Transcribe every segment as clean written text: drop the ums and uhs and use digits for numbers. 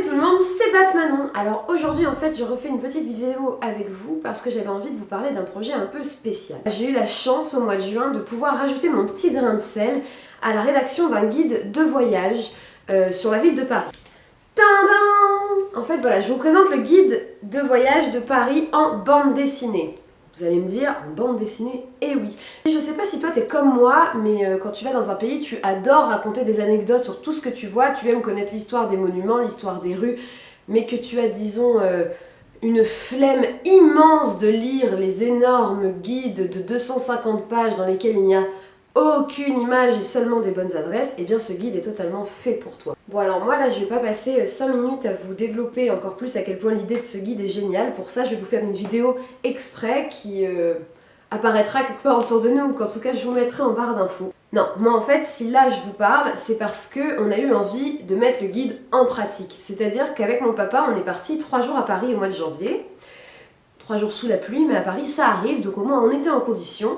tout le monde, c'est Batmanon. Alors aujourd'hui en fait je refais une petite vidéo avec vous parce que j'avais envie de vous parler d'un projet un peu spécial. J'ai eu la chance au mois de juin de pouvoir rajouter mon petit grain de sel à la rédaction d'un guide de voyage sur la ville de Paris. Tadam! En fait voilà, je vous présente le guide de voyage de Paris en bande dessinée. Vous allez me dire, en bande dessinée, eh oui. Je sais pas si toi t'es comme moi, mais quand tu vas dans un pays, tu adores raconter des anecdotes sur tout ce que tu vois, tu aimes connaître l'histoire des monuments, l'histoire des rues, mais que tu as, disons, une flemme immense de lire les énormes guides de 250 pages dans lesquels il n'y a aucune image et seulement des bonnes adresses, et bien ce guide est totalement fait pour toi. Bon alors moi là je vais pas passer 5 minutes à vous développer encore plus à quel point l'idée de ce guide est géniale. Pour ça je vais vous faire une vidéo exprès qui apparaîtra quelque part autour de nous, ou qu'en tout cas je vous mettrai en barre d'infos. Non, moi en fait si là je vous parle, c'est parce qu'on a eu envie de mettre le guide en pratique. C'est-à-dire qu'avec mon papa on est parti 3 jours à Paris au mois de janvier. 3 jours sous la pluie, mais à Paris ça arrive, donc au moins on était en condition.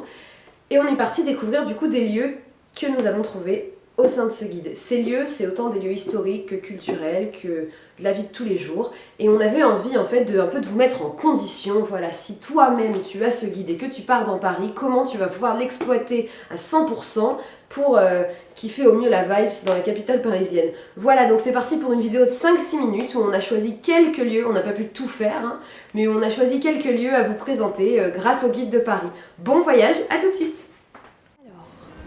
Et on est parti découvrir du coup des lieux que nous avons trouvés au sein de ce guide. Ces lieux, c'est autant des lieux historiques que culturels, que de la vie de tous les jours. Et on avait envie en fait un peu de vous mettre en condition. Voilà, si toi-même tu as ce guide et que tu pars dans Paris, comment tu vas pouvoir l'exploiter à 100% pour kiffer au mieux la vibes dans la capitale parisienne. Voilà, donc c'est parti pour une vidéo de 5-6 minutes où on a choisi quelques lieux, on n'a pas pu tout faire, hein, mais on a choisi quelques lieux à vous présenter grâce au guide de Paris. Bon voyage, à tout de suite!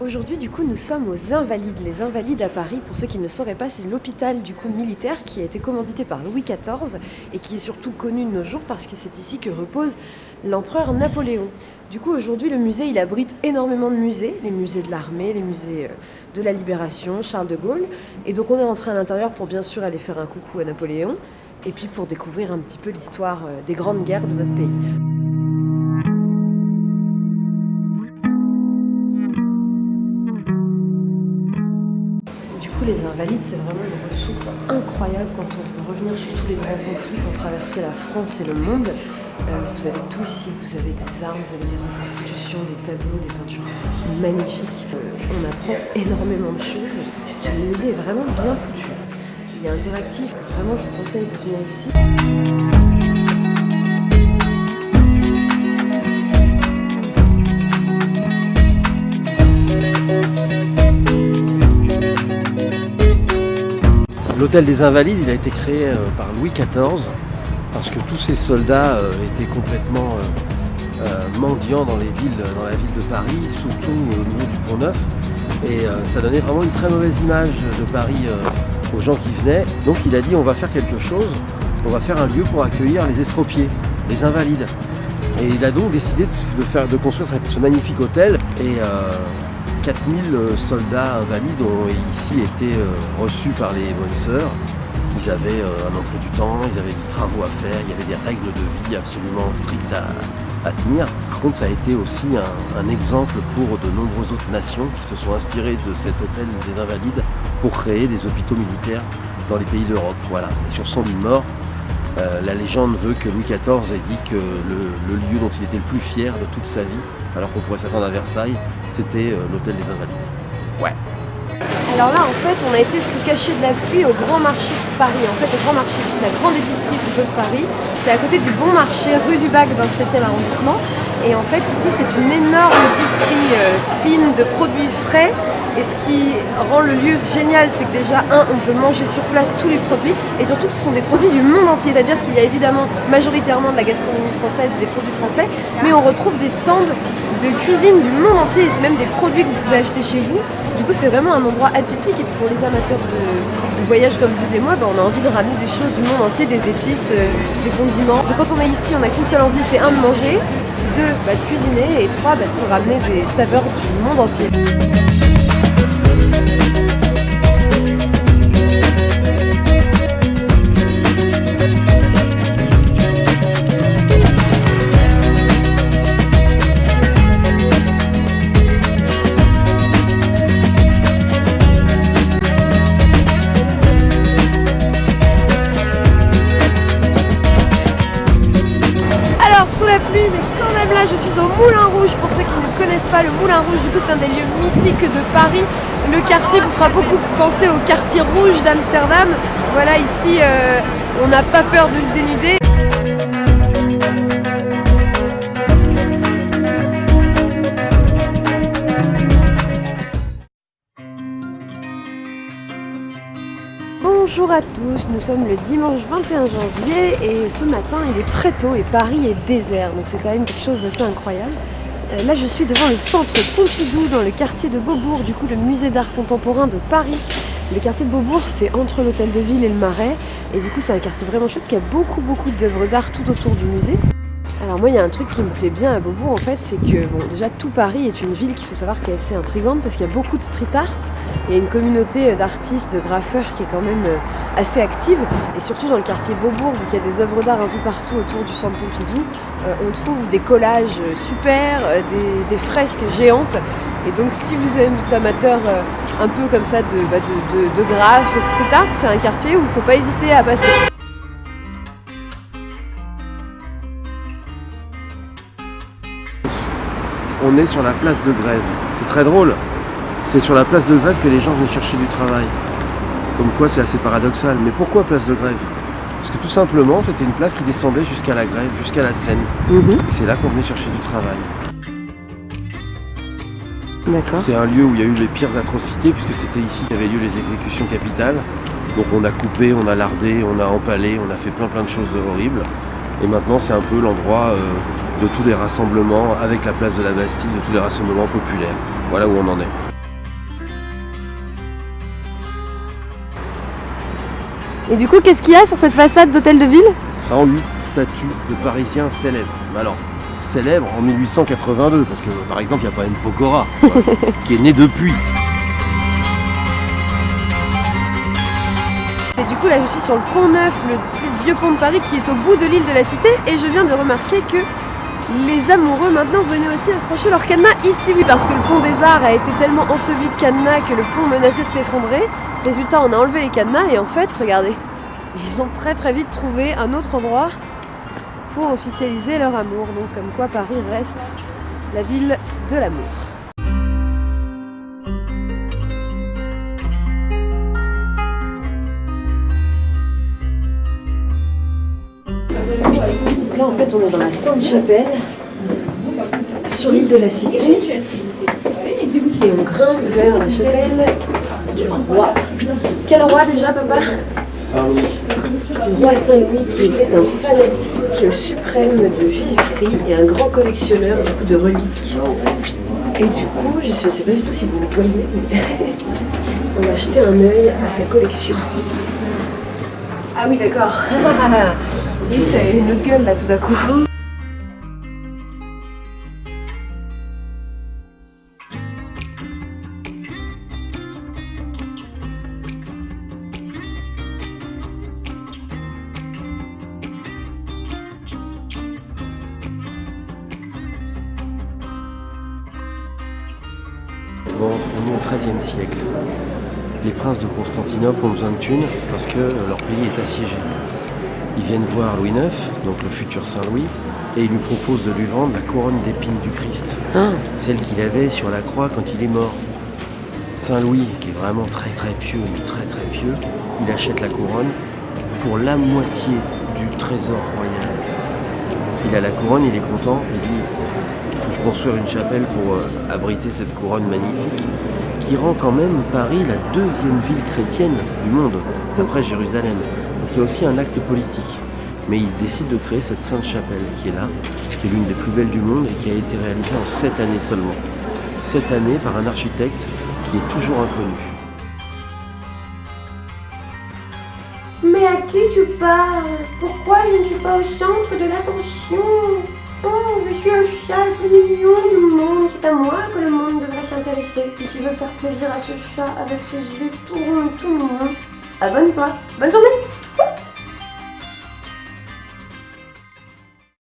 Aujourd'hui, du coup, nous sommes aux Invalides. Les Invalides à Paris, pour ceux qui ne le sauraient pas, c'est l'hôpital du coup militaire qui a été commandité par Louis XIV et qui est surtout connu de nos jours parce que c'est ici que repose l'empereur Napoléon. Du coup, aujourd'hui, le musée, il abrite énormément de musées, les musées de l'armée, les musées de la Libération, Charles de Gaulle. Et donc, on est rentré à l'intérieur pour bien sûr aller faire un coucou à Napoléon et puis pour découvrir un petit peu l'histoire des grandes guerres de notre pays. Les Invalides, c'est vraiment une ressource incroyable quand on veut revenir sur tous les grands conflits qui ont traversé la France et le monde. Vous avez tout ici, vous avez des armes, vous avez des reconstitutions, des tableaux, des peintures magnifiques. On apprend énormément de choses. Le musée est vraiment bien foutu. Il est interactif, vraiment je vous conseille de venir ici. L'hôtel des Invalides, il a été créé par Louis XIV parce que tous ces soldats étaient complètement mendiants dans la ville de Paris, surtout au niveau du Pont-Neuf. Et ça donnait vraiment une très mauvaise image de Paris aux gens qui venaient. Donc il a dit on va faire quelque chose, on va faire un lieu pour accueillir les estropiés, les invalides. Et il a donc décidé de construire ce magnifique hôtel. Et 4000 soldats invalides ont ici été reçus par les bonnes sœurs. Ils avaient un emploi du temps, ils avaient des travaux à faire, il y avait des règles de vie absolument strictes à tenir. Par contre, ça a été aussi un exemple pour de nombreuses autres nations qui se sont inspirées de cet hôtel des Invalides pour créer des hôpitaux militaires dans les pays d'Europe. Voilà. Et sur 100 000 morts, la légende veut que Louis XIV ait dit que le lieu dont il était le plus fier de toute sa vie, alors qu'on pourrait s'attendre à Versailles, c'était l'hôtel des Invalides. Ouais. Alors là, en fait, on a été se cacher de la pluie au Grand Marché de Paris. En fait, le Grand Marché, la grande épicerie plutôt de Paris, c'est à côté du Bon Marché, rue du Bac, dans le 7e arrondissement. Et en fait, ici, c'est une énorme épicerie fine de produits frais. Et ce qui rend le lieu génial, c'est que déjà, on peut manger sur place tous les produits. Et surtout, ce sont des produits du monde entier. C'est-à-dire qu'il y a évidemment majoritairement de la gastronomie française et des produits français. Mais on retrouve des stands de cuisine du monde entier, même des produits que vous pouvez acheter chez vous. Du coup, c'est vraiment un endroit atypique. Et pour les amateurs de voyage comme vous et moi, on a envie de ramener des choses du monde entier, des épices, des condiments. Donc quand on est ici, on n'a qu'une seule envie, c'est 1 de manger, 2 de cuisiner et 3 de se ramener des saveurs du monde entier. Sous la pluie, mais quand même là je suis au Moulin Rouge. Pour ceux qui ne connaissent pas le Moulin Rouge, du coup c'est un des lieux mythiques de Paris. Le quartier vous fera beaucoup penser au quartier rouge d'Amsterdam. Voilà, ici, on n'a pas peur de se dénuder. Bonjour à tous, nous sommes le dimanche 21 janvier et ce matin il est très tôt et Paris est désert, donc c'est quand même quelque chose d'assez incroyable. Là je suis devant le centre Pompidou dans le quartier de Beaubourg, du coup le musée d'art contemporain de Paris. Le quartier de Beaubourg c'est entre l'hôtel de ville et le Marais et du coup c'est un quartier vraiment chouette qui a beaucoup d'œuvres d'art tout autour du musée. Alors moi il y a un truc qui me plaît bien à Beaubourg en fait, c'est que bon, déjà tout Paris est une ville qu'il faut savoir qui est assez intrigante parce qu'il y a beaucoup de street art. Il y a une communauté d'artistes, de graffeurs qui est quand même assez active. Et surtout dans le quartier Beaubourg, vu qu'il y a des œuvres d'art un peu partout autour du centre Pompidou, on trouve des collages super, des fresques géantes. Et donc si vous êtes amateur un peu comme ça de graphes et de street art, c'est un quartier où il ne faut pas hésiter à passer. On est sur la place de Grève. C'est très drôle. C'est sur la place de Grève que les gens viennent chercher du travail. Comme quoi c'est assez paradoxal. Mais pourquoi place de Grève? Parce que tout simplement c'était une place qui descendait jusqu'à la Grève, jusqu'à la Seine. Et c'est là qu'on venait chercher du travail. D'accord. C'est un lieu où il y a eu les pires atrocités puisque c'était ici qu'avaient lieu les exécutions capitales. Donc on a coupé, on a lardé, on a empalé, on a fait plein de choses horribles. Et maintenant c'est un peu l'endroit de tous les rassemblements avec la place de la Bastille, de tous les rassemblements populaires. Voilà où on en est. Et du coup, qu'est-ce qu'il y a sur cette façade d'hôtel de ville? 108 statues de Parisiens célèbres. Alors, célèbres en 1882, parce que par exemple, il y a pas une Pokora, qui est née depuis. Et du coup, là, je suis sur le pont Neuf, le plus vieux pont de Paris, qui est au bout de l'île de la Cité, et je viens de remarquer que les amoureux maintenant venaient aussi accrocher leur cadenas ici, oui, parce que le pont des Arts a été tellement enseveli de cadenas que le pont menaçait de s'effondrer. Résultat, on a enlevé les cadenas et en fait, regardez, ils ont très vite trouvé un autre endroit pour officialiser leur amour. Donc comme quoi Paris reste la ville de l'amour. Là en fait on est dans la Sainte-Chapelle, sur l'île de la Cité, et on grimpe vers la chapelle du roi. Quel roi déjà, papa? Saint-Louis. Le roi Saint-Louis qui était un fanatique suprême de Jésus-Christ et un grand collectionneur du coup de reliques. Et du coup, je ne sais pas du tout si vous le voyez, mais on va jeter un œil à sa collection. Ah oui, d'accord. Oui, c'est une autre gueule là tout d'un coup. Bon, on est au XIIIe siècle. Les princes de Constantinople ont besoin de thunes parce que leur pays est assiégé. Ils viennent voir Louis IX, donc le futur Saint-Louis, et ils lui proposent de lui vendre la couronne d'épines du Christ. Celle qu'il avait sur la croix quand il est mort. Saint-Louis, qui est vraiment très pieux, mais très pieux, il achète la couronne pour la moitié du trésor royal. Il a la couronne, il est content, il dit il faut construire une chapelle pour abriter cette couronne magnifique qui rend quand même Paris la deuxième ville chrétienne du monde, après Jérusalem. Donc il y a aussi un acte politique. Mais il décide de créer cette Sainte Chapelle qui est là, qui est l'une des plus belles du monde et qui a été réalisée en 7 années seulement. 7 années par un architecte qui est toujours inconnu. Mais à qui tu parles? Pourquoi je ne suis pas au centre de l'attention? Oh, je suis un chat le plus mignon du monde. C'est à moi que le monde devrait s'intéresser. Si tu veux faire plaisir à ce chat avec ses yeux tout ronds et tout mignons, abonne-toi. Bonne journée!